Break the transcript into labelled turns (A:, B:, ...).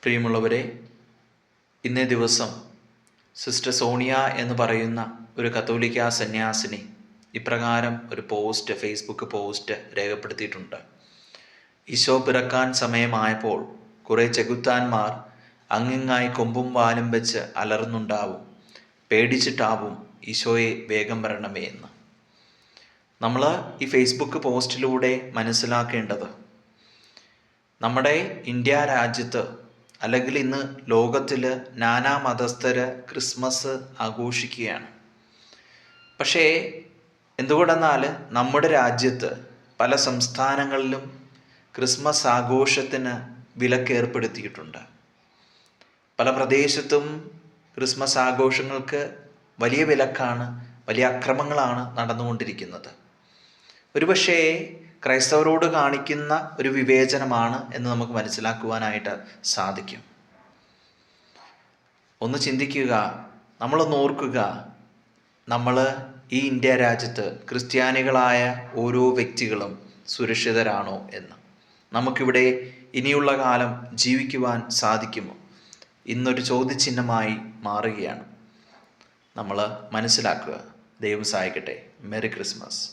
A: പ്രിയമുള്ളവരെ, ഇന്നേ ദിവസം സിസ്റ്റർ സോണിയ എന്ന് പറയുന്ന ഒരു കത്തോലിക്ക സന്യാസിനി ഇപ്രകാരം ഒരു ഫേസ്ബുക്ക് പോസ്റ്റ് രേഖപ്പെടുത്തിയിട്ടുണ്ട്. ഈശോ പിറക്കാൻ സമയമായപ്പോൾ കുറേ ചെകുത്താന്മാർ അങ്ങിങ്ങായി കൊമ്പും വാലും വെച്ച് അലറുന്നുണ്ടാവും. പേടിച്ചിട്ടാവും ഈശോയെ വേഗം വരണമേ എന്ന്. നമ്മൾ ഈ ഫേസ്ബുക്ക് പോസ്റ്റിലൂടെ മനസ്സിലാക്കേണ്ടത്, നമ്മുടെ ഇന്ത്യ രാജ്യത്ത് അല്ലെങ്കിൽ ഇന്ന് ലോകത്തിൽ നാനാ മതസ്ഥര് ക്രിസ്മസ് ആഘോഷിക്കുകയാണ്. പക്ഷേ എന്തുകൊണ്ടെന്നാൽ നമ്മുടെ രാജ്യത്ത് പല സംസ്ഥാനങ്ങളിലും ക്രിസ്മസ് ആഘോഷത്തിന് വിലക്കേർപ്പെടുത്തിയിട്ടുണ്ട്. പല പ്രദേശത്തും ക്രിസ്മസ് ആഘോഷങ്ങൾക്ക് വലിയ വിലക്കാണ്, വലിയ അക്രമങ്ങളാണ് നടന്നുകൊണ്ടിരിക്കുന്നത്. ഒരുപക്ഷേ ക്രൈസ്തവരോട് കാണിക്കുന്ന ഒരു വിവേചനമാണ് എന്ന് നമുക്ക് മനസ്സിലാക്കുവാനായിട്ട് സാധിക്കും. ഒന്ന് ചിന്തിക്കുക, നമ്മളൊന്ന് ഓർക്കുക, നമ്മൾ ഈ ഇന്ത്യ രാജ്യത്ത് ക്രിസ്ത്യാനികളായ ഓരോ വ്യക്തികളും സുരക്ഷിതരാണോ എന്ന്. നമുക്കിവിടെ ഇനിയുള്ള കാലം ജീവിക്കുവാൻ സാധിക്കുമോ? ഇന്നൊരു ചോദ്യചിഹ്നമായി മാറുകയാണ്. നമ്മൾ മനസ്സിലാക്കുക. ദൈവം സഹായിക്കട്ടെ. Merry Christmas.